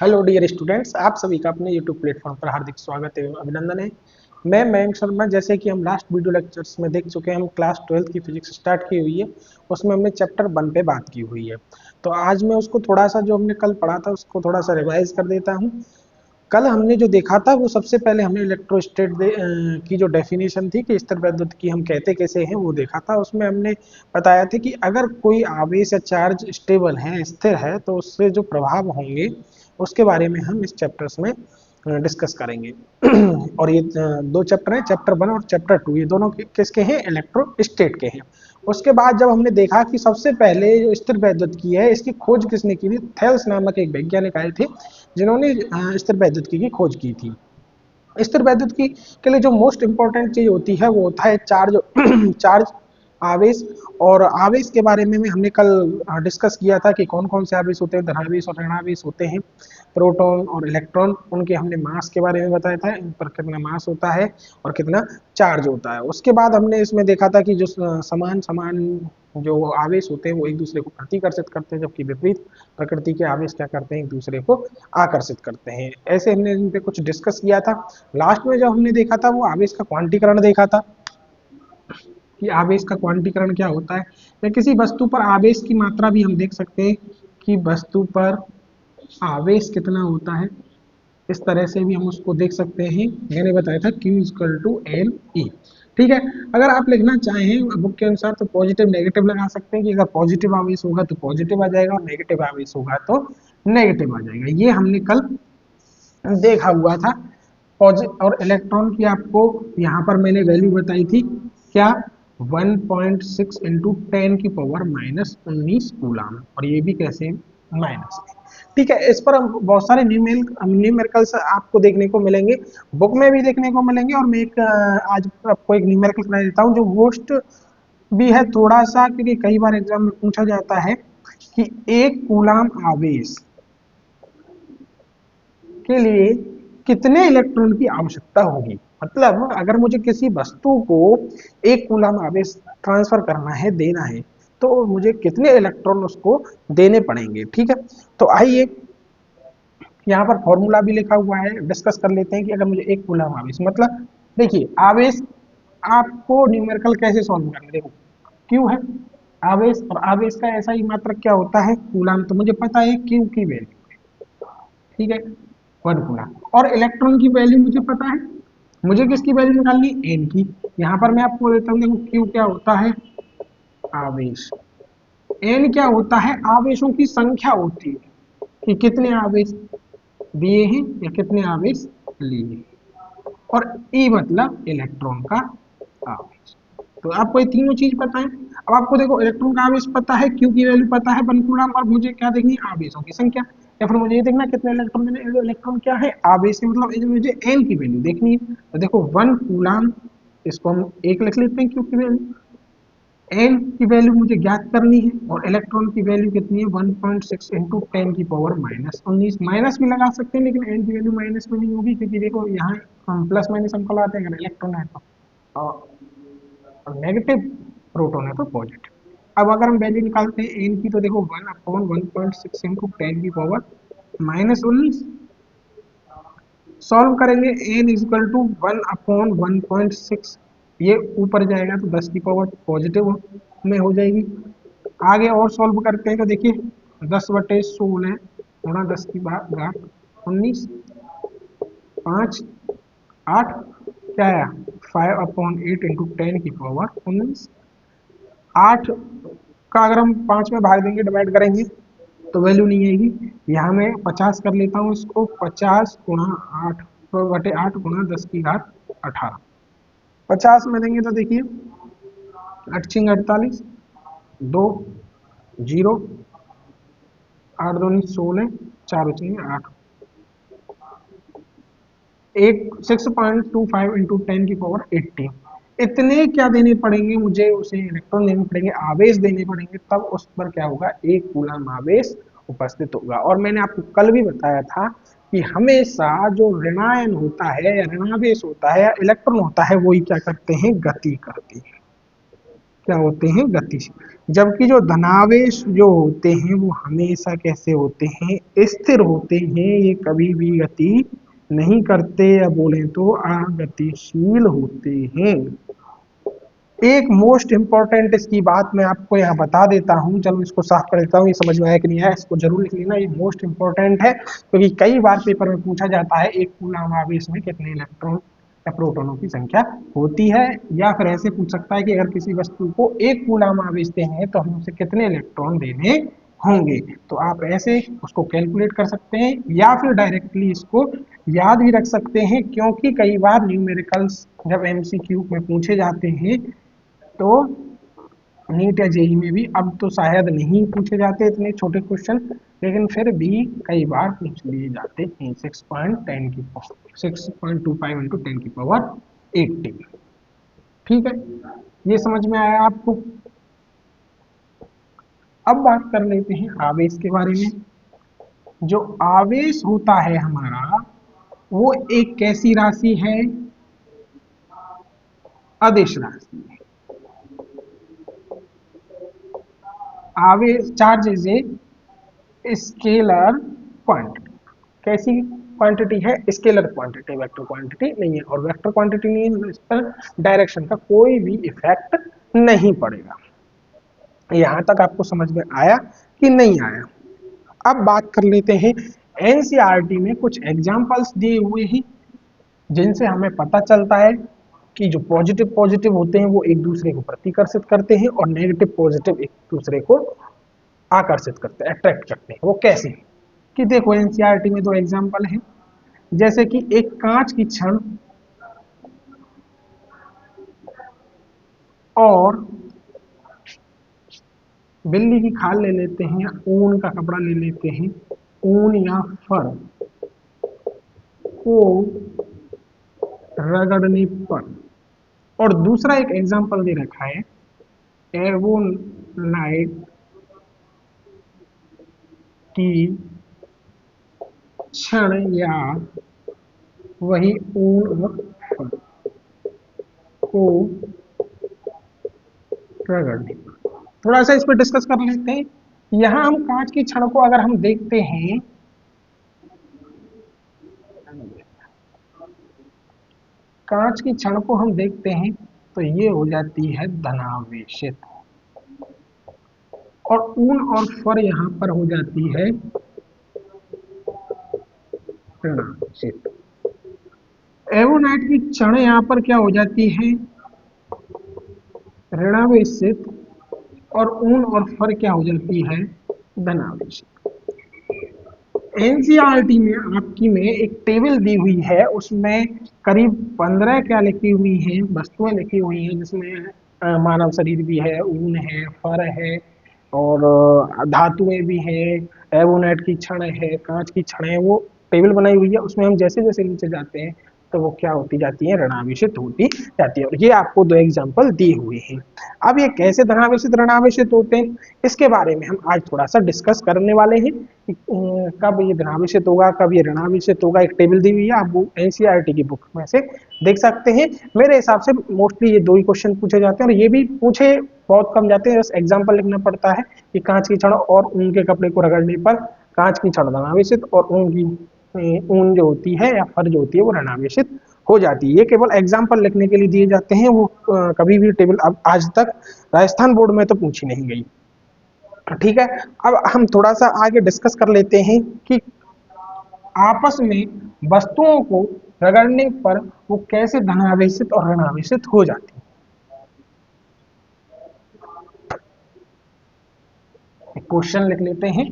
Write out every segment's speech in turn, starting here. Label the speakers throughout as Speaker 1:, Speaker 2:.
Speaker 1: Hello dear students, आप सभी का अपने यूट्यूब प्लेटफॉर्म पर हार्दिक स्वागत एवं अभिनंदन है। मैं मयंक शर्मा। जैसे कि हम लास्ट वीडियो लेक्चर्स में देख चुके हैं, हम क्लास 12th की फिजिक्स स्टार्ट की हुई है। उसमें हमने चैप्टर 1 पे बात की हुई है। तो आज मैं उसको थोड़ा सा जो हमने कल पढ़ा था उसको थोड़ा सा रिवाइज कर देता हूँ। कल हमने जो देखा था वो सबसे पहले हमने इलेक्ट्रोस्टेट की जो डेफिनेशन थी कि स्थिर वैद्युत की हम कहते कैसे हैं वो देखा था। उसमें हमने बताया था कि अगर कोई आवेश या चार्ज स्टेबल है, स्थिर है, तो उससे जो प्रभाव होंगे उसके बारे में हम इस चैप्टर्स में डिस्कस करेंगे। और ये दो चैप्टर हैं, चैप्टर 1 और चैप्टर 2, ये दोनों किसके हैं? इलेक्ट्रोस्टेट के हैं। उसके बाद जब हमने देखा कि सबसे पहले जो स्थिर वैद्युत की है इसकी खोज किसने की थी, थेल्स नामक एक वैज्ञानिक आए थे जिन्होंने स्थिर वैद्युत की खोज की थी। स्थिर वैद्युत की के लिए जो मोस्ट इंपॉर्टेंट चीज होती है वो होता है चार्ज। चार्ज, आवेश। और आवेश के बारे में हमने कल डिस्कस किया था कि कौन कौन से आवेश होते हैं, धनावेश और ऋणावेश होते हैं। प्रोटॉन और इलेक्ट्रॉन, उनके हमने मास के बारे में बताया था, इन पर कितना मास होता है और कितना चार्ज होता है। उसके बाद हमने इसमें देखा था कि जो समान समान जो आवेश होते हैं वो एक दूसरे को प्रतिकर्षित करते हैं, जबकि विपरीत प्रकृति के आवेश क्या करते हैं, एक दूसरे को आकर्षित करते हैं। ऐसे हमने इन पे कुछ डिस्कस किया था। लास्ट में जब हमने देखा था वो आवेश का क्वांटीकरण देखा था कि आवेश का क्वांटीकरण क्या होता है, या किसी वस्तु पर आवेश की मात्रा भी हम देख सकते हैं कि वस्तु पर आवेश कितना होता है। इस तरह से भी हम उसको देख सकते हैं। मैंने बताया था Q equal to L E. ठीक है। अगर आप लिखना चाहें बुक के अनुसार तो पॉजिटिव नेगेटिव लगा सकते हैं कि अगर पॉजिटिव आवेश होगा तो पॉजिटिव आ जाएगा और नेगेटिव आवेश होगा तो नेगेटिव आ जाएगा। ये हमने कल देखा हुआ था। और इलेक्ट्रॉन की आपको यहाँ पर मैंने वैल्यू बताई थी क्या, 1.6 इंटू 10 की पावर -19 कूलाम, और ये भी कैसे, माइनस। ठीक है। इस पर हम बहुत सारे न्यूमेरिकल्स आपको देखने को मिलेंगे, बुक में भी देखने को मिलेंगे। और मैं एक आज आपको एक न्यूमेरिकल बता देता हूँ जो मोस्ट भी है थोड़ा सा, क्योंकि कई बार एग्जाम में पूछा जाता है कि एक कूलाम आवेश के लिए कितने इलेक्ट्रॉन की आवश्यकता होगी। मतलब अगर मुझे किसी वस्तु को एक कूलम आवेश ट्रांसफर करना है, देना है, तो मुझे कितने इलेक्ट्रॉन उसको देने पड़ेंगे। ठीक है। तो आइए यहाँ पर फॉर्मूला भी लिखा हुआ है, डिस्कस कर लेते हैं कि अगर मुझे एक कूलम आवेश, मतलब देखिए आवेश आपको न्यूमेरिकल कैसे सॉल्व करना है। देखो क्यू है आवेश, और आवेश का ऐसा ही मात्रक क्या होता है, कूलम। तो मुझे पता है क्यू की वैल्यू, ठीक है, 1 कूलम। और इलेक्ट्रॉन की वैल्यू मुझे पता है, मुझे किसकी वैल्यू निकालनी, एन की। यहाँ पर मैं आपको देता हूँ, देखो क्यू क्या होता है, आवेश। एन क्या होता है, आवेशों की संख्या होती है कि कितने आवेश दिए हैं या कितने आवेश लिए। और ई मतलब इलेक्ट्रॉन का आवेश। तो आपको ये तीनों चीज पता है। अब आपको देखो इलेक्ट्रॉन का आवेश पता है, क्यू की वैल्यू पता है, 1 कूलम, और मुझे क्या देखनी है, आवेशों की संख्या। या फिर मुझे ये देखना कितने इलेक्ट्रॉन देने, इलेक्ट्रॉन क्या है, आवेश है, मतलब मुझे एन की वैल्यू देखनी है। तो देखो 1 कूलम, इसको हम एक लिख लेते हैं क्यू की वैल्यू। एन की वैल्यू मुझे ज्ञात करनी है, और इलेक्ट्रॉन की वैल्यू कितनी है, 1.6 इंटू 10 की पावर -19। माइनस भी लगा सकते हैं लेकिन एन की वैल्यू माइनस में नहीं होगी, क्योंकि देखो यहाँ हम प्लस माइनस हम लाते हैं, अगर इलेक्ट्रॉन है तो, और नेगेटिव प्रोटॉन है तो पॉजिटिव। अब अगर हम वैल्यू निकालते हैं एन की, तो देखो 1/1.6 इंटू 10 की पावर -19। सॉल्व करेंगे, एन इजक्वल टू 1/1.6, ये ऊपर जाएगा तो 10 की पावर पॉजिटिव में हो जाएगी। आगे और सॉल्व करते हैं तो देखिए 10/16 गुणा 10 की घात 19, 5, 8, क्या है, 5/8 इंटू 10 की पावर 19। 8 का अगर हम 5 में भाग देंगे, डिवाइड करेंगे, तो वैल्यू नहीं आएगी। यहाँ मैं 50 कर लेता हूँ इसको, 50 गुणा 8/8 गुणा 10 की घात 18। 50 में देंगे तो देखिए 8×48, 2, 0, 8×2 = 16, 4×8, 6.25 इंटू 10 की पावर 18। इतने क्या देने पड़ेंगे मुझे, उसे इलेक्ट्रॉन देने पड़ेंगे, आवेश देने पड़ेंगे, तब उस पर क्या होगा, एक कूलम आवेश उपस्थित होगा। और मैंने आपको कल भी बताया था कि हमेशा जो ऋणायन होता है या ऋणावेश होता है या इलेक्ट्रॉन होता है, वो ही क्या करते हैं, गति करते हैं। क्या होते हैं, गतिशील। जबकि जो धनावेश जो होते हैं वो हमेशा कैसे होते हैं, स्थिर होते हैं, ये कभी भी गति नहीं करते, या बोले तो अगतिशील होते हैं। एक मोस्ट इंपॉर्टेंट इसकी बात मैं आपको यहाँ बता देता हूँ, चलो इसको साफ कर देता हूँ, ये समझ में आया कि नहीं आया, इसको जरूर लिख लेना, ये मोस्ट इंपॉर्टेंट है क्योंकि कई बार पेपर में पूछा जाता है एक कूलाम आवेश में कितने इलेक्ट्रॉन या प्रोटॉनों की संख्या होती है, या फिर ऐसे पूछ सकता है कि अगर किसी वस्तु को एक कूलाम आवेश देते हैं तो हमें उसे कितने इलेक्ट्रॉन देने होंगे। तो आप ऐसे उसको कैलकुलेट कर सकते हैं या फिर डायरेक्टली इसको याद भी रख सकते हैं, क्योंकि कई बार न्यूमेरिकल्स जब एमसीक्यू में पूछे जाते हैं तो नीट या जेई में भी, अब तो शायद नहीं पूछे जाते इतने छोटे क्वेश्चन, लेकिन फिर भी कई बार पूछ लिए जाते हैं 6.25 इंटू 10 की पावर 80। ठीक है, ये समझ में आया आपको। अब बात कर लेते हैं आवेश के बारे में। जो आवेश होता है हमारा वो एक कैसी राशि है, अदिश राशि है। आवेश charge is a scalar quantity. कैसी क्वांटिटी है, स्केलर क्वांटिटी, वेक्टर क्वांटिटी नहीं है, और वेक्टर क्वांटिटी नहीं है, इस पर डायरेक्शन का कोई भी इफेक्ट नहीं पड़ेगा। यहां तक आपको समझ में आया कि नहीं आया। अब बात कर लेते हैं, एनसीईआरटी में कुछ एग्जांपल्स दिए हुए हैं जिनसे हमें पता चलता है कि जो पॉजिटिव पॉजिटिव होते हैं वो एक दूसरे को प्रतिकर्षित करते हैं और नेगेटिव पॉजिटिव एक दूसरे को आकर्षित करते हैं, अट्रैक्ट करते हैं। वो कैसे, कि देखो एनसीईआरटी में दो एग्जांपल है, जैसे कि एक कांच की छड़ और बिल्ली की खाल ले लेते हैं, या ऊन का कपड़ा ले लेते हैं, ऊन या फर को रगड़ने पर, और दूसरा एक एग्जांपल दे रखा है एवोनाइट की छड़ या वही ऊन और फर को रगड़ने पर। थोड़ा सा इस पर डिस्कस कर लेते हैं। यहां हम कांच की छड़ को अगर हम देखते हैं, कांच की छड़ को हम देखते हैं तो ये हो जाती है धनावेशित, और ऊन और फर यहां पर हो जाती है ऋणावेशित। एवोनाइट की छड़ यहां पर क्या हो जाती है, ऋणावेशित, और ऊन और फर क्या हो जाती है, धनावेशित। एनसीईआरटी में आपकी में एक टेबल दी हुई है, उसमें करीब 15 क्या लिखी हुई हैं, वस्तुएं लिखी हुई हैं, जिसमें मानव शरीर भी है, ऊन है, फर है, और धातुएं भी हैं, एवोनेट की छड़ है, कांच की छड़ है। वो टेबल बनाई हुई है, उसमें हम जैसे जैसे नीचे जाते हैं तो वो क्या होती जाती है, ऋणावेशित होती जाती है। और ये आपको दो एग्जाम्पल दिए हुए हैं। अब ये कैसे धनावेशित ऋणावेशित होते हैं, इसके बारे में हम आज थोड़ा सा डिस्कस करने वाले हैं कि कब ये धनावेशित होगा, कब ये ऋणावेशित होगा। एक टेबल दी हुई है, आप वो एनसीईआरटी की बुक में से देख सकते हैं। मेरे हिसाब से मोस्टली ये दो ही क्वेश्चन पूछे जाते हैं, और ये भी पूछे बहुत कम जाते हैं, बस एग्जाम्पल लिखना पड़ता है कि कांच की छड़ और ऊन के कपड़े को रगड़ने पर कांच की छड़ धनावेशित और ऊन की ऊन जो होती है या फर जो होती है वो ऋणावेशित हो जाती है। ये केवल एग्जाम्पल लिखने के लिए दिए जाते हैं, वो कभी भी टेबल अब आज तक राजस्थान बोर्ड में तो पूछी नहीं गई। ठीक है, अब हम थोड़ा सा आगे डिस्कस कर लेते हैं कि आपस में वस्तुओं को रगड़ने पर वो कैसे धनावेशित और ऋणावेशित हो जाती है। क्वेश्चन लिख लेते हैं,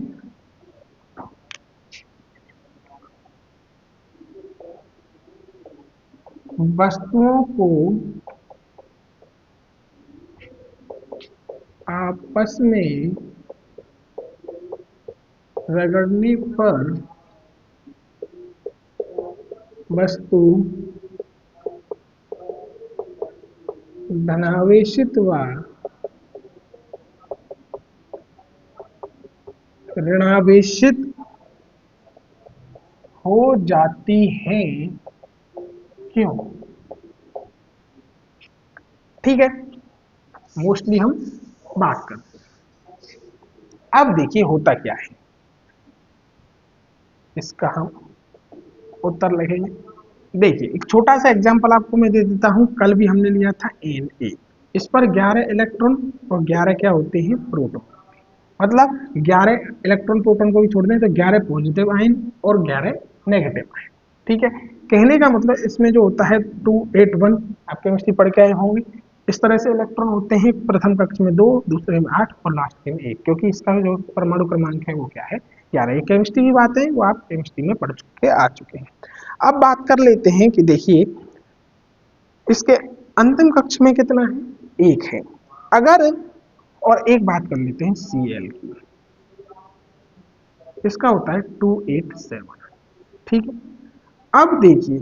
Speaker 1: वस्तुओं को आपस में रगड़ने पर वस्तु धनावेशित व ऋणावेशित हो जाती है, क्यों। ठीक है, मोस्टली हम बात करते हैं। अब देखिए होता क्या है, इसका हम उत्तर लिखेंगे। देखिए एक छोटा सा एग्जांपल आपको मैं दे देता हूं, कल भी हमने लिया था Na। इस पर 11 इलेक्ट्रॉन और 11 क्या होते हैं, प्रोटॉन। मतलब 11 इलेक्ट्रॉन प्रोटॉन को भी छोड़ दें तो 11 पॉजिटिव आयन और 11 नेगेटिव आयन। ठीक है, कहने का मतलब इसमें जो होता है 281, आप केमिस्ट्री पढ़ के आए होंगे। इस तरह से इलेक्ट्रॉन होते हैं, प्रथम कक्ष में 2, दूसरे में 8 और लास्ट के में 1, क्योंकि इसका जो परमाणु क्रमांक है वो क्या है, 11। ये केमिस्ट्री की बात है, वो आप केमिस्ट्री में पढ़ चुके आ चुके हैं। अब बात कर लेते हैं कि देखिए इसके अंतिम कक्ष में कितना है, 1 है। अगर, और एक बात कर लेते हैं Cl की, इसका होता है 287। ठीक है, अब देखिए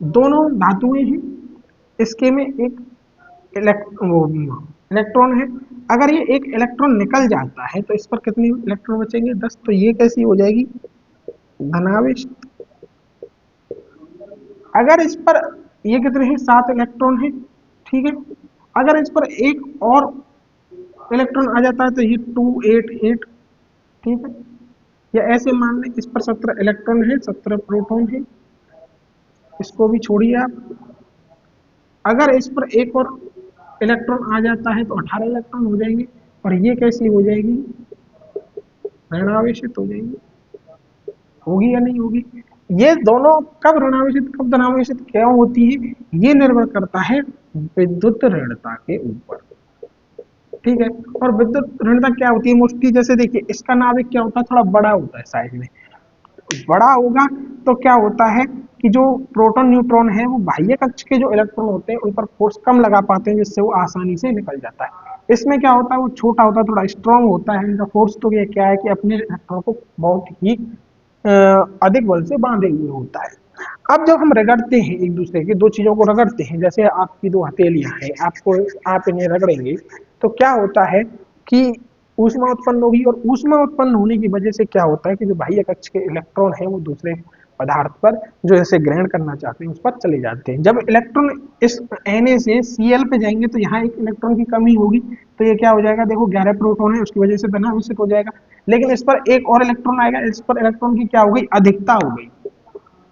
Speaker 1: दोनों धातुएं हैं, इसके में एक इलेक्ट्रॉन है। अगर ये एक इलेक्ट्रॉन निकल जाता है तो इस पर कितने इलेक्ट्रॉन बचेंगे, 10। तो ये कैसी हो जाएगी, धनावेश। अगर इस पर ये कितने हैं, 7 इलेक्ट्रॉन है। ठीक है, अगर इस पर एक और इलेक्ट्रॉन आ जाता है तो ये 288। ठीक है, या ऐसे मान लें इस पर 17 इलेक्ट्रॉन है, 17 प्रोटॉन है, इसको भी छोड़िए आप। अगर इस पर एक और इलेक्ट्रॉन आ जाता है तो 18 इलेक्ट्रॉन हो जाएंगे, और ये कैसी हो जाएगी, ऋणावेशित हो जाएंगी। होगी या नहीं होगी, ये दोनों कब ऋणावेशित कब धनावेशित क्यों होती है, ये निर्भर करता है विद्युत ऋणता के ऊपर। ठीक है, और विद्युत ऋणता क्या होती है मोस्टली, जैसे देखिए इसका नाभिक क्या होता है, थोड़ा बड़ा होता है साइज में, बड़ा होगा तो क्या होता है कि जो प्रोटॉन न्यूट्रॉन है वो बाह्य कक्ष के जो इलेक्ट्रॉन होते हैं उन पर फोर्स कम लगा पाते हैं, जिससे वो आसानी से निकल जाता है। इसमें क्या होता है, वो छोटा होता है, थोड़ा स्ट्रांग होता है इनका फोर्स। तो ये क्या है कि अपने इलेक्ट्रॉन को बहुत ही अधिक बल से बांधे हुए होता है। अब जब हम रगड़ते हैं एक दूसरे की, दो चीजों को रगड़ते हैं, जैसे आपकी दो हथेलियां हैं, आपको आप इन्हें रगड़ेंगे तो क्या होता है कि ऊष्मा उत्पन्न होगी, और ऊष्मा उत्पन्न होने की वजह से क्या होता है कि जो बाह्य कक्ष के इलेक्ट्रॉन है वो दूसरे पदार्थ पर जो इसे ग्रहण करना चाहते हैं उस पर चले जाते हैं। जब इलेक्ट्रॉन इस Na से Cl पे जाएंगे तो यहाँ एक इलेक्ट्रॉन की कमी होगी, तो ये क्या हो जाएगा, देखो 11 प्रोटॉन है, उसकी वजह से धनावेशित हो जाएगा। लेकिन इस पर एक और इलेक्ट्रॉन आएगा, इस पर इलेक्ट्रॉन की क्या हो गई, अधिकता हो गई,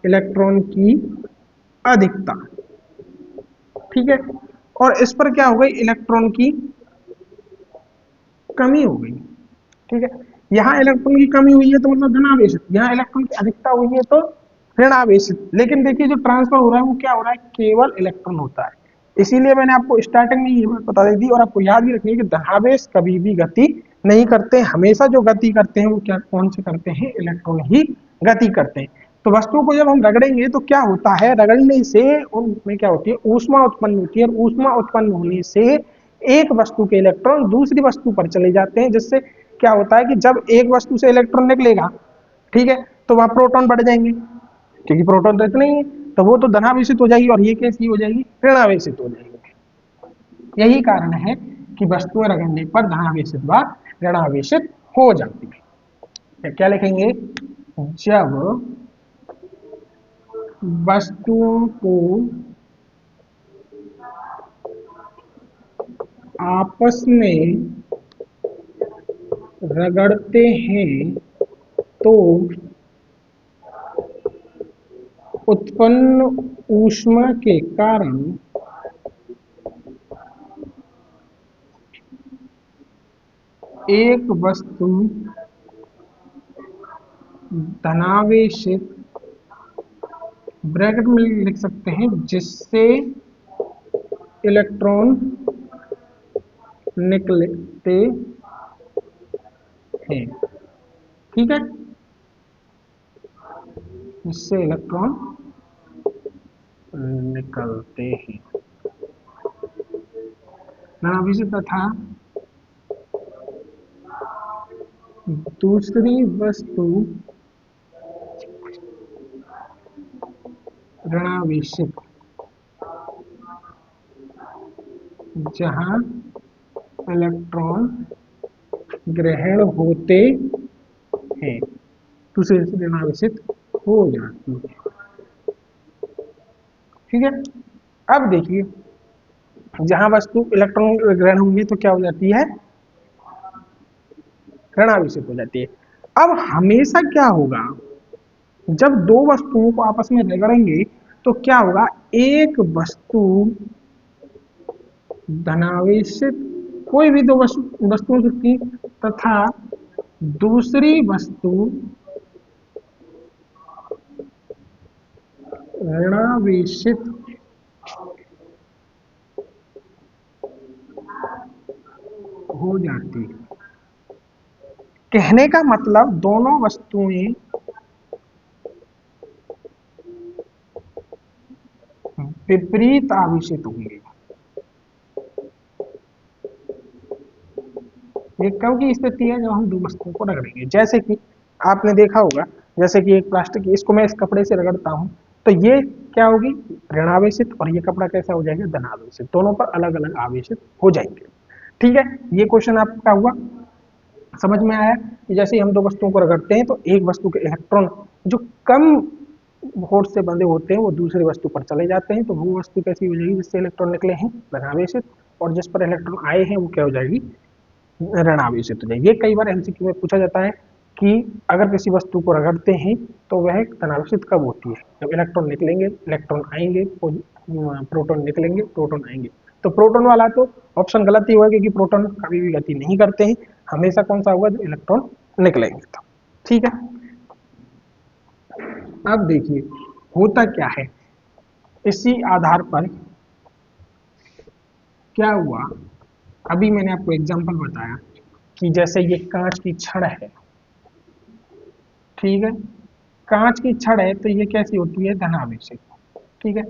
Speaker 1: इलेक्ट्रॉन की अधिकता। ठीक है, और इस पर क्या हो गई, इलेक्ट्रॉन की कमी हो गई। ठीक है, यहाँ इलेक्ट्रॉन की कमी हुई है तो मतलब धनावेशित, यहाँ इलेक्ट्रॉन की अधिकता हुई है तो ऋणावेशित। लेकिन देखिए जो ट्रांसफर हो रहा है वो क्या हो रहा है, केवल इलेक्ट्रॉन होता है। इसीलिए मैंने आपको स्टार्टिंग में ये बात बता दी थी, और आपको याद भी रखनी है कि धनावेश कभी भी गति नहीं करते, हमेशा जो गति करते हैं वो क्या, कौन से करते हैं, इलेक्ट्रॉन ही गति करते हैं। तो वस्तु को जब हम रगड़ेंगे तो क्या होता है, रगड़ने से उनमें क्या होती है, ऊष्मा उत्पन्न होती है, और ऊष्मा उत्पन्न होने से एक वस्तु के इलेक्ट्रॉन दूसरी वस्तु पर चले जाते हैं, जिससे क्या होता है कि जब एक वस्तु से इलेक्ट्रॉन निकलेगा, ठीक है, तो वहां प्रोटॉन बढ़ जाएंगे, क्योंकि प्रोटॉन तो इतने ही है, तो वो तो धनावेशित हो जाएगी, और ये कैसी हो जाएगी, ऋणावेशित हो जाएगी। यही कारण है कि वस्तुएं रगड़ने पर धनावेशित व ऋणावेशित हो जाती है। क्या लिखेंगे, जब वस्तुओं को आपस में रगड़ते हैं तो उत्पन्न ऊष्मा के कारण एक वस्तु धनावेशित, ब्रैकेट में लिख सकते हैं, जिससे इलेक्ट्रॉन निकलते हैं। ठीक है, जिससे इलेक्ट्रॉन निकलते हैं, धनावेशित तथा दूसरी वस्तु ऋणावेशित, जहां इलेक्ट्रॉन ग्रहण होते हैं, दूसरे से ऋणावेशित हो जाती है। ठीक है, अब देखिए जहां वस्तु इलेक्ट्रॉन ग्रहण होंगे तो क्या हो जाती है, ऋणावेशित हो जाती है। अब हमेशा क्या होगा, जब दो वस्तुओं को आपस में रगड़ेंगे तो क्या होगा, एक वस्तु धनावेशित, कोई भी दो वस्तु हो सकती है, तथा दूसरी वस्तु ऋणावेशित हो जाती है। कहने का मतलब दोनों वस्तुएं विपरीत आवेशित होंगी। ये कब की स्थिति है, जब हम दो वस्तुओं को रगड़ेंगे। जैसे कि आपने देखा होगा, जैसे कि एक प्लास्टिक की, इसको मैं इस कपड़े से रगड़ता हूं तो ये क्या होगी, ऋणावेशित, और ये कपड़ा कैसा हो जाएगा, धनावेशित, दोनों पर अलग अलग आवेशित हो जाएंगे। ठीक है, ये क्वेश्चन आपका हुआ, समझ में आया कि जैसे ही हम दो वस्तुओं को रगड़ते हैं तो एक वस्तु के इलेक्ट्रॉन जो कम फोर्स से बंधे होते हैं वो दूसरी वस्तु पर चले जाते हैं, तो वो वस्तु कैसी हो जाएगी, जिससे इलेक्ट्रॉन निकले हैं धनावेशित, और जिस पर इलेक्ट्रॉन आए हैं वो क्या हो जाएगी, ऋणावेशित हो जाएगी। ये कई बार एमसीक्यू में पूछा जाता है कि अगर किसी वस्तु को रगड़ते हैं तो वह धनावेशित कब होती है, जब इलेक्ट्रॉन निकलेंगे, इलेक्ट्रॉन आएंगे, प्रोटॉन निकलेंगे, प्रोटॉन आएंगे। तो प्रोटॉन वाला तो ऑप्शन गलत ही होगा, क्योंकि प्रोटॉन कभी भी गति नहीं करते हैं, हमेशा कौन सा होगा, जब इलेक्ट्रॉन निकलेंगे तो। ठीक है, अब देखिए होता क्या है, इसी आधार पर क्या हुआ, अभी मैंने आपको एग्जांपल बताया कि जैसे ये कांच की छड़ है, ठीक है, कांच की छड़ है तो ये कैसी होती है, धनावेशित। ठीक है,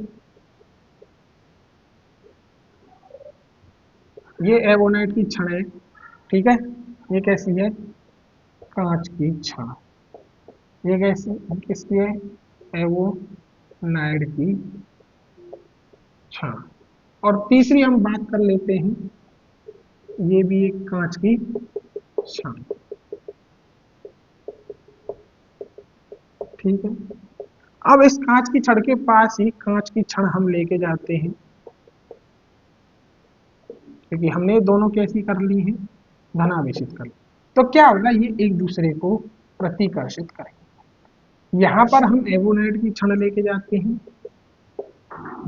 Speaker 1: ये एवोनाइट की छड़ है, ठीक है, ये कैसी है, कांच की छड़, ये कैसी किसकी है, एवोनाइट की छड़। और तीसरी हम बात कर लेते हैं, ये भी एक कांच की छड़। ठीक है, अब इस कांच की छड़ के पास ही कांच की छड़ हम लेके जाते हैं, क्योंकि हमने दोनों कैसी कर ली है, धनावेशित कर ली। तो क्या होगा, ये एक दूसरे को प्रतिकर्षित करेंगे। यहां पर हम एवोनाइट की छड़ लेके जाते हैं,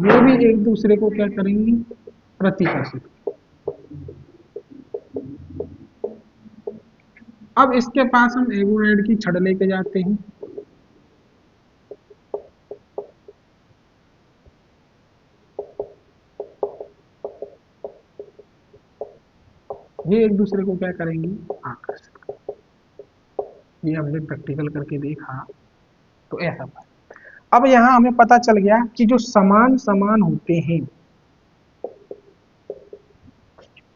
Speaker 1: ये भी एक दूसरे को क्या करेंगी, प्रतिकर्षित। अब इसके पास हम एवोनाइट की छड़ लेके जाते हैं, ये एक दूसरे को क्या करेंगी, आकर्षित करेंगी। ये हमने प्रैक्टिकल करके देखा, तो ऐसा था। अब यहाँ हमें पता चल गया कि जो समान समान होते हैं,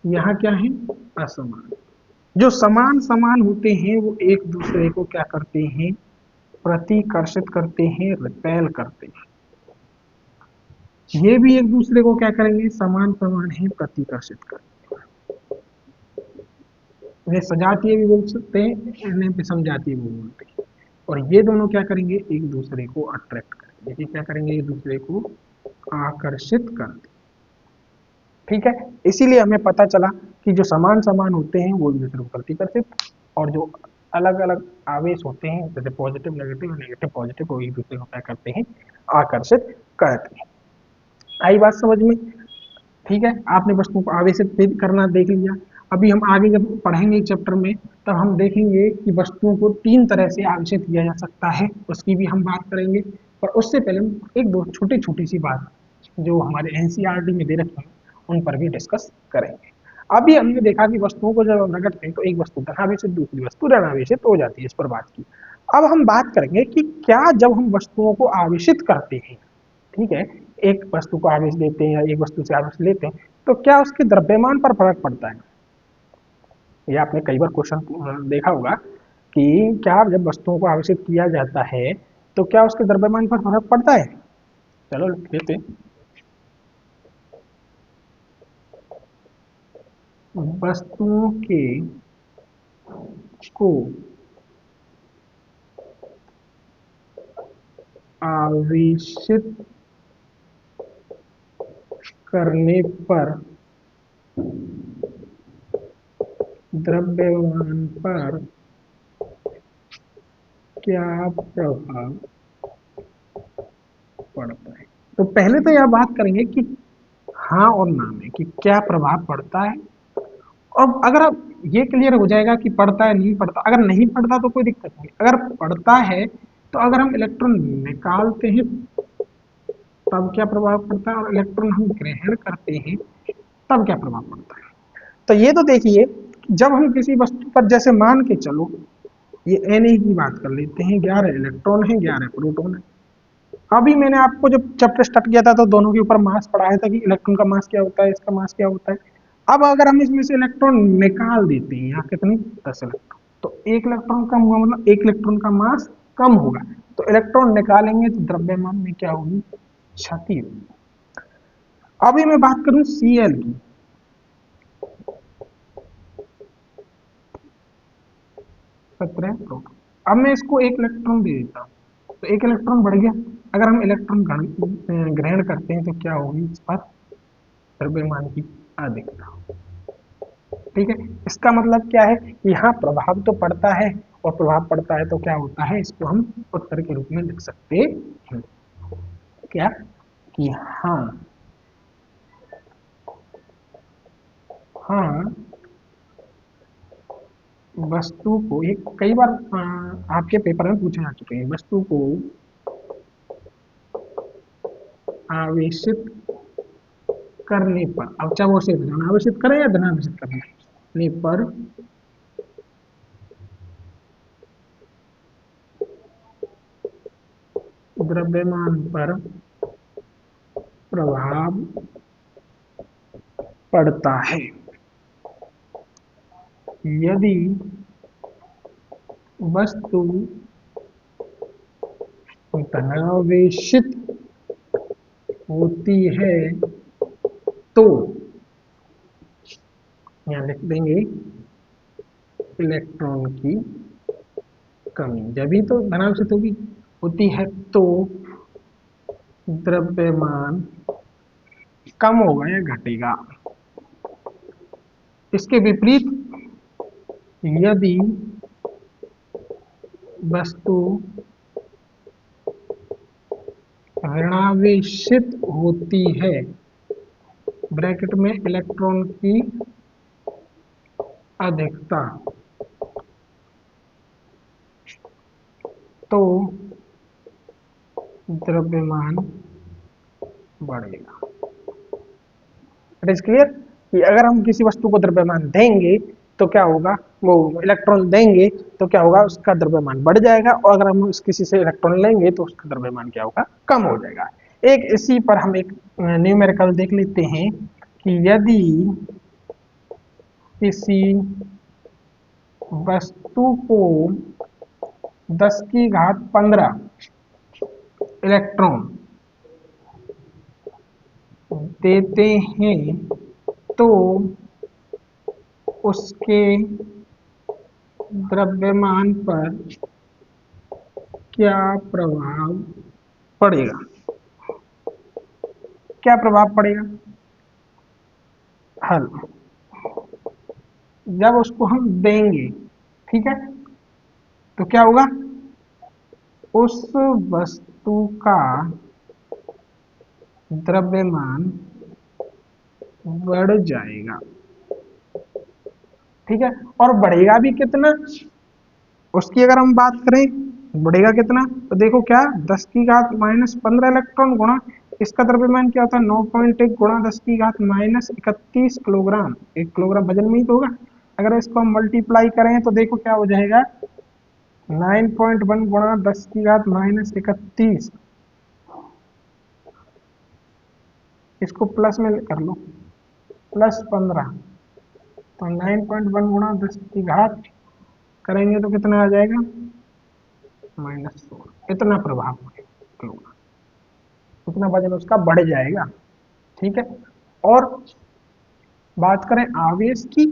Speaker 1: यहाँ क्या है, असमान। जो समान समान होते हैं वो एक दूसरे को क्या करते हैं, प्रतिकर्षित करते हैं, रिपेल करते हैं। ये भी एक दूसरे को क्या करेंगे, समान समान है, प्रतिकर्षित करेंगे। इन्हें सजातीय भी बोल सकते हैं, इन्हें विषम जातीय भी बोलते हैं। और ये दोनों क्या करेंगे, एक दूसरे को अट्रैक्ट करेंगे, ये क्या करेंगे, एक दूसरे को आकर्षित करते। ठीक है, इसीलिए हमें पता चला कि जो समान समान होते हैं वो एक दूसरे को प्रतिकर्षित, और जो अलग अलग आवेश होते हैं, जैसे पॉजिटिव नेगेटिव, नेगेटिव पॉजिटिव, वो एक दूसरे को क्या करते हैं, आकर्षित करते हैं। आई बात समझ में। ठीक है, आपने वस्तुओं को आवेशित करना देख लिया। अभी हम आगे जब पढ़ेंगे चैप्टर में, तब हम देखेंगे कि वस्तुओं को तीन तरह से आवेशित किया जा सकता है, उसकी भी हम बात करेंगे। पर उससे पहले हम एक दो छोटी छोटी सी बात जो हमारे एनसीईआरटी में दे रखी है उन पर भी डिस्कस करेंगे। अभी हमने देखा कि वस्तुओं को जब हम रगड़ते हैं तो एक वस्तु धनावेशित, दूसरी वस्तु ऋणावेशित हो जाती है, इस पर बात की। अब हम बात करेंगे कि क्या जब हम वस्तुओं को आवेशित करते हैं, ठीक है, एक वस्तु को आवेश देते हैं या एक वस्तु से आवेश लेते हैं, तो क्या उसके द्रव्यमान पर फर्क पड़ता है। ये आपने कई बार क्वेश्चन देखा होगा कि क्या जब वस्तुओं को आवेशित किया जाता है तो क्या उसके द्रव्यमान पर फर्क पड़ता है। चलो लेते हैं। वस्तुओं के को आवेशित करने पर द्रव्यमान पर क्या प्रभाव पड़ता है। तो पहले तो यह बात करेंगे कि हाँ और ना में कि क्या प्रभाव पड़ता है। और अगर आप ये क्लियर हो जाएगा कि पड़ता है नहीं पड़ता, अगर नहीं पड़ता तो कोई दिक्कत नहीं, अगर पड़ता है तो अगर हम इलेक्ट्रॉन निकालते हैं तब क्या प्रभाव पड़ता है, और इलेक्ट्रॉन हम ग्रहण करते हैं तब क्या प्रभाव पड़ता है। तो ये तो देखिए, जब हम किसी वस्तु पर जैसे मान के चलो, ये Na की बात कर लेते हैं, 11 इलेक्ट्रॉन है 11 प्रोटॉन है। अभी मैंने आपको जब चैप्टर स्टार्ट किया था तो दोनों के ऊपर मास पढ़ाया था कि इलेक्ट्रॉन का मास क्या होता है, इसका मास क्या होता है। अब अगर हम इसमें से इलेक्ट्रॉन निकाल देते हैं, यहाँ कितनी 10 इलेक्ट्रॉन, तो एक इलेक्ट्रॉन कम हुआ मतलब एक इलेक्ट्रॉन का मास कम होगा। तो इलेक्ट्रॉन निकालेंगे तो द्रव्यमान में क्या होगी, क्षति होगी। अभी मैं बात करूं Cl की, 17 प्रोटॉन। अब मैं इसको एक इलेक्ट्रॉन दे देता हूँ तो एक इलेक्ट्रॉन बढ़ गया। अगर हम इलेक्ट्रॉन ग्रहण करते हैं तो क्या होगी इस पर द्रव्यमान की अधिकता। ठीक है, इसका मतलब क्या है कि यहाँ प्रभाव तो पड़ता है, और प्रभाव पड़ता है तो क्या होता है, इसको हम उत्तर के रूप में लिख सकते हैं क्या, कि हाँ हाँ वस्तु को, एक कई बार आपके पेपर में पूछे जा चुके हैं, वस्तु को आवेशित करने पर, अब चाहे वो सिर्फ धनावेशित करें या धनावेशित करने पर द्रव्यमान पर प्रभाव पड़ता है। यदि वस्तु धनावेशित होती है तो यहाँ लिख देंगे इलेक्ट्रॉन की कमी, जब भी तो धनावेशित होगी होती है तो द्रव्यमान कम होगा या घटेगा। इसके विपरीत यदि वस्तु ऋणावेशित होती है, ब्रैकेट में इलेक्ट्रॉन की अधिकता, तो द्रव्यमान बढ़ेगा। इट इज क्लियर कि अगर हम किसी वस्तु को द्रव्यमान देंगे तो क्या होगा, वो इलेक्ट्रॉन देंगे तो क्या होगा, उसका द्रव्यमान बढ़ जाएगा, और अगर हम किसी से इलेक्ट्रॉन लेंगे तो उसका द्रव्यमान क्या होगा, कम हो जाएगा। एक इसी पर हम एक न्यूमेरिकल देख लेते हैं कि यदि किसी वस्तु को 10 की घात 15 इलेक्ट्रॉन देते हैं तो उसके द्रव्यमान पर क्या प्रभाव पड़ेगा, क्या प्रभाव पड़ेगा। हल, जब उसको हम देंगे, ठीक है, तो क्या होगा, उस वस्तु का द्रव्यमान बढ़ जाएगा। ठीक है, और बढ़ेगा भी कितना, उसकी अगर हम बात करें, बढ़ेगा कितना, तो देखो क्या, 10 की घात माइनस 15 इलेक्ट्रॉन गुणा इसका द्रव्यमान क्या होता है, 9.1 गुणा 10 की घात माइनस 31 किलोग्राम, 1 किलोग्राम वजन में ही तो होगा। अगर इसको हम मल्टीप्लाई करें तो देखो क्या हो जाएगा, 9.1 गुणा 10 की घात माइनस 31, इसको प्लस में कर लो, प्लस 15, तो 9.1 गुणा 10 की घात करेंगे तो कितना आ जाएगा, -16। इतना प्रभाव पड़ेगा, इतना वजन उसका बढ़ जाएगा। ठीक है, और बात करें आवेश की,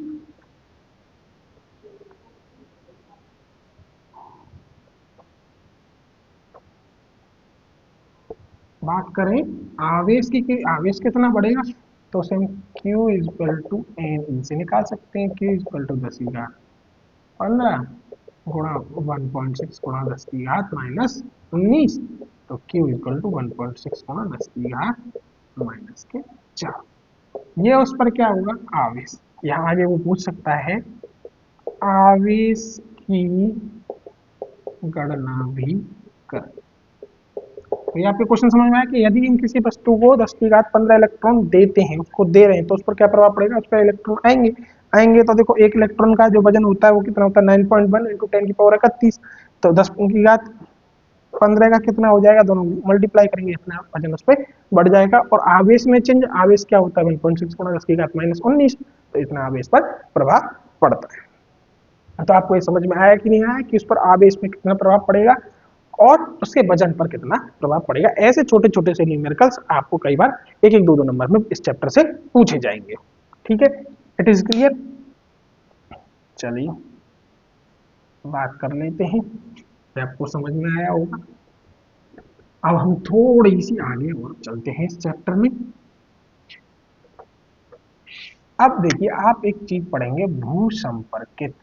Speaker 1: बात करें आवेश की कि आवेश कितना बढ़ेगा, तो उसे हम Q इक्वल टू एन से निकाल सकते हैं। Q इक्वल टू 10⁻15 गुणा 1.6 गुणा 10⁻−19, तो Q इक्वल टू 1.6 गुणा 10⁻⁻⁴ ये उस पर क्या होगा, आवेश। यहाँ आगे वो पूछ सकता है आवेश की गणना भी कर। तो ये आपके क्वेश्चन समझ में आया कि यदि हम किसी वस्तु को 10⁻15 इलेक्ट्रॉन देते हैं, उसको दे रहे हैं, तो उस पर क्या प्रभाव पड़ेगा, उस पर इलेक्ट्रॉन आएंगे। आएंगे तो देखो एक इलेक्ट्रॉन का जो वजन होता है वो कितना होता है, 9.1 इंटू 10⁻31। तो 10⁻15 का कितना हो जाएगा, दोनों मल्टीप्लाई करेंगे, इतना वजन उस पर बढ़ जाएगा। और आवेश में चेंज, आवेश क्या होता है 1.6 गुणा 10⁻−19, तो इतना आवेश पर प्रभाव पड़ता है। तो आपको ये समझ में आया कि नहीं आया कि उस पर आवेश में कितना प्रभाव पड़ेगा और उसके वजन पर कितना प्रभाव पड़ेगा। ऐसे छोटे छोटे से न्यूमेरिकल्स आपको कई बार एक एक दो नंबर में इस चैप्टर से पूछे जाएंगे। ठीक है, इट इज क्लियर। चलिए बात कर लेते हैं, आपको समझ में आया होगा। अब हम थोड़ी सी आगे और चलते हैं इस चैप्टर में। अब देखिए आप एक चीज पढ़ेंगे, भू संपर्कित।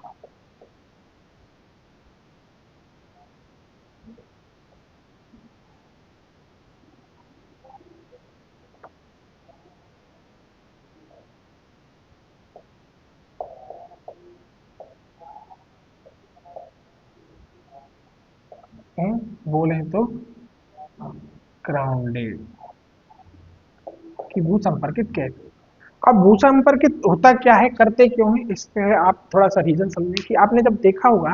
Speaker 1: बोले तो ग्राउंडेड की भू संपर्कित कैसे। अब भू संपर्कित होता क्या है, करते क्यों है, इसके आप थोड़ा सा रीजन समझें। कि आपने जब देखा होगा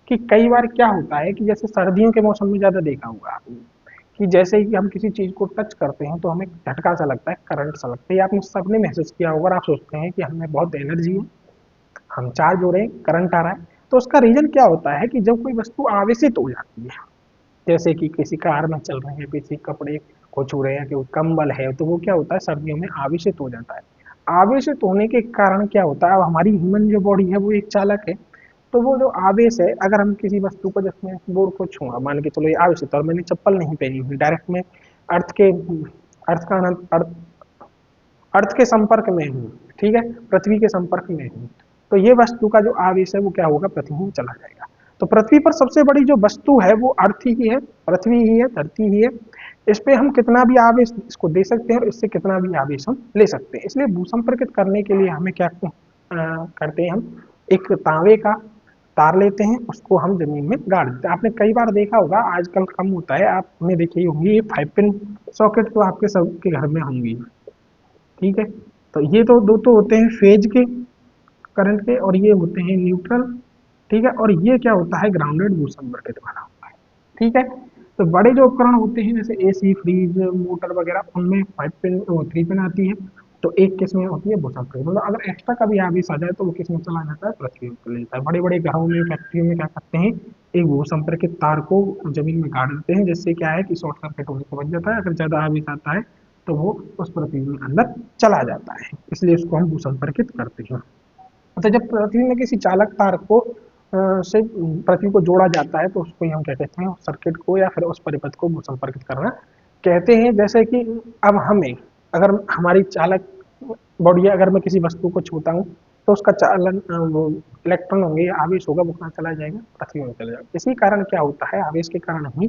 Speaker 1: कि कई बार क्या होता है कि जैसे सर्दियों के मौसम में ज्यादा देखा होगा आपने कि जैसे ही हम किसी चीज को टच करते हैं तो हमें झटका सा लगता है, करंट सा लगता है। ये आपने सबने महसूस किया होगा। और आप सोचते हैं कि हमें बहुत एनर्जी है, हम चार्ज हो रहे हैं, करंट आ रहा है। तो उसका रीजन क्या होता है कि जब कोई वस्तु आवेशित हो जाती है, जैसे कि किसी कार में चल रहे हैं, किसी कपड़े को छू रहे हैं, कि कंबल है, तो वो क्या होता है सर्दियों में आवेशित हो जाता है। आवेशित होने के कारण क्या होता है, अब हमारी ह्यूमन जो बॉडी है वो एक चालक है। तो वो जो आवेश है, अगर हम किसी वस्तु को, जिसमें बोर्ड को छुआ, मान के चलो ये आवेशित, और मैंने चप्पल नहीं पहनी हुई, डायरेक्ट में अर्थ के अर्थ का अर्थ अर्थ के संपर्क में हूँ, ठीक है, पृथ्वी के संपर्क में हूँ, तो ये वस्तु का जो आवेश है वो क्या होगा, पृथ्वी में चला जाएगा। तो पृथ्वी पर सबसे बड़ी जो वस्तु है वो अर्थ ही है, पृथ्वी ही है, धरती ही है। इस पे हम कितना भी आवेश इसको दे सकते हैं और इससे कितना भी आवेश हम ले सकते हैं। इसलिए भूसंपर्कित करने के लिए हमें क्या करते हैं, हम एक तांबे का तार लेते हैं, उसको हम जमीन में गाड़ देते हैं। आपने कई बार देखा होगा, आजकल कम होता है, आपने देखी होंगी ये 5 पिन सॉकेट तो आपके सबके घर में होंगी। ठीक है, तो ये तो दो तो होते हैं फेज के करंट के, और ये होते हैं न्यूट्रल। ठीक है, और ये क्या होता है, ग्राउंडेड भू संपर्कित वाला होता है। ठीक है, तो बड़े जो उपकरण होते हैं जैसे एसी, फ्रिज, मोटर वगैरह, उनमें 5 पिन 3 पिन आती है। तो एक किस्म होती है भू संपर्कित, मतलब अगर एक्स्ट्रा कभी आवेश आ जाए तो वो किसमें चला जाता है, पृथ्वी में चला जाता है। बड़े बड़े घरों में, फैक्ट्री में क्या करते हैं, एक भू संपर्कित तार को जमीन में गाड़ देते हैं, जिससे क्या है कि शॉर्ट सर्किट होने से बच जाता है। अगर ज्यादा आवेश आता है तो वो उस पृथ्वी में अंदर चला जाता है, इसलिए उसको हम भू संपर्कित करते हैं। तो जब पृथ्वी में किसी चालक तार को से पृथ्वी को जोड़ा जाता है तो उसको ही हम क्या कहते हैं, उस सर्किट को या फिर उस परिपथ को भू संपर्कित करना कहते हैं। जैसे कि अब हमें, अगर हमारी चालक बॉडी है, अगर मैं किसी वस्तु को छूता हूँ तो उसका चालन वो इलेक्ट्रॉन होंगे या आवेश होगा, वो कहाँ चला जाएगा, पृथ्वी में चला जाएगा। इसी कारण क्या होता है, आवेश के कारण ही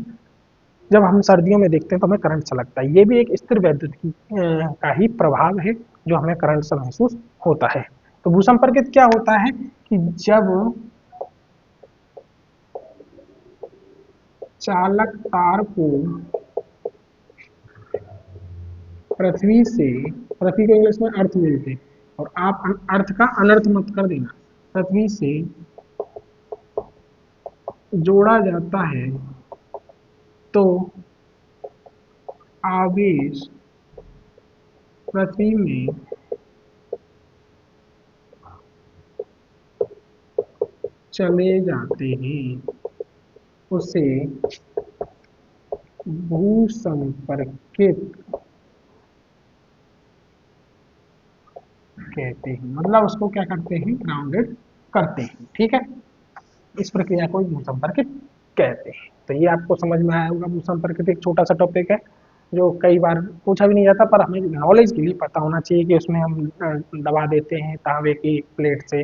Speaker 1: जब हम सर्दियों में देखते हैं तो हमें करंट सा लगता है। ये भी एक स्थिर वैद्युत का ही प्रभाव है जो हमें करंट सा महसूस होता है। तो भूसंपर्कित क्या होता है कि जब चालक तार को पृथ्वी से, पृथ्वी को इंग्लिश में अर्थ बोलते हैं, और आप अर्थ का अनर्थ मत कर देना, पृथ्वी से जोड़ा जाता है तो आवेश पृथ्वी में चले जाते हैं, उसे भू संपर्कित कहते हैं। मतलब उसको क्या करते हैं, ग्राउंडेड करते हैं। ठीक है, इस प्रक्रिया को भू संपर्कित कहते हैं। तो ये आपको समझ में आया होगा, भू संपर्कित एक छोटा सा टॉपिक है। जो कई बार पूछा भी नहीं जाता, पर हमें नॉलेज के लिए पता होना चाहिए कि उसमें हम दबा देते हैं तांबे की प्लेट से,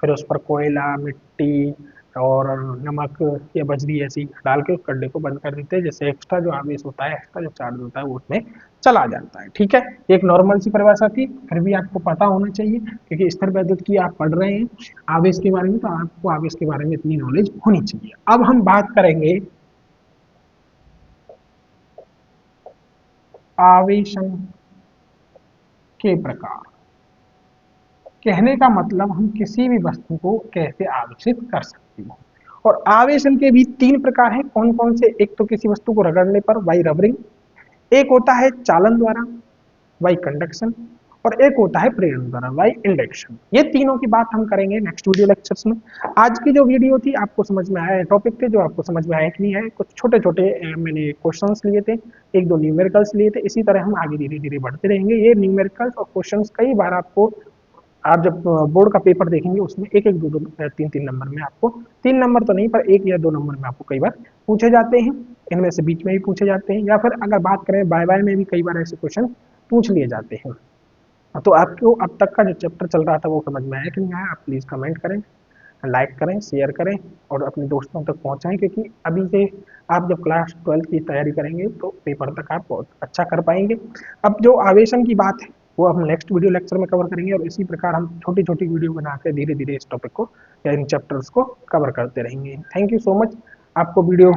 Speaker 1: फिर उस पर कोयला, मिट्टी और नमक या बजरी ऐसी डाल के उस गड्ढे को बंद कर देते हैं, जैसे एक्स्ट्रा जो आवेश होता है, एक्स्ट्रा जो चार्ज होता है वो उसमें चला जाता है। ठीक है, एक नॉर्मल सी परिभाषा थी, फिर भी आपको पता होना चाहिए क्योंकि स्थिर वैद्युत की आप पढ़ रहे हैं आवेश के बारे में, तो आपको आवेश के बारे में इतनी नॉलेज होनी चाहिए। अब हम बात करेंगे आवेशन के प्रकार। कहने का मतलब हम किसी भी वस्तु को कैसे आवेशित कर सकते हैं। और आवेशन के भी तीन प्रकार हैं। कौन कौन से? एक तो किसी वस्तु को रगड़ने पर बाई रबरिंग, एक होता है चालन द्वारा बाई कंडक्शन, और एक होता है प्रेरण द्वारा बाई इंडक्शन। ये तीनों की बात हम करेंगे नेक्स्ट वीडियो लेक्चर्स में। आज की जो वीडियो थी आपको समझ में आया, टॉपिक थे जो आपको समझ में आया कि नहीं आया, कुछ छोटे छोटे मैंने क्वेश्चंस लिए थे, एक दो न्यूमेरिकल्स लिए थे। इसी तरह हम आगे धीरे धीरे बढ़ते रहेंगे। ये न्यूमेरिकल्स और क्वेश्चंस कई बार आपको, आप जब बोर्ड का पेपर देखेंगे उसमें एक एक दो दो तीन तीन नंबर में आपको, तीन नंबर तो नहीं पर एक या दो नंबर में आपको कई बार पूछे जाते हैं। इनमें से बीच में भी पूछे जाते हैं, या फिर अगर बात करें बाय बाय में भी कई बार ऐसे क्वेश्चन पूछ लिए जाते हैं। तो आपको अब तक का जो चैप्टर चल रहा था वो समझ में आया कि नहीं आया? आप प्लीज़ कमेंट करें, लाइक करें, शेयर करें और अपने दोस्तों तक पहुंचाएं, क्योंकि अभी से आप जब क्लास 12 की तैयारी करेंगे तो पेपर तक आप बहुत अच्छा कर पाएंगे। अब जो आवेशन की बात है वो हम नेक्स्ट वीडियो लेक्चर में कवर करेंगे, और इसी प्रकार हम छोटी छोटी वीडियो बनाकर धीरे धीरे इस टॉपिक को या इन चैप्टर्स को कवर करते रहेंगे। Thank you so much. आपको वीडियो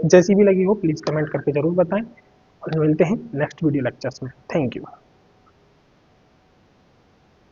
Speaker 1: जैसी भी लगी हो प्लीज़ कमेंट करके ज़रूर बताएं, और मिलते हैं नेक्स्ट वीडियो लेक्चर्स में। Thank you.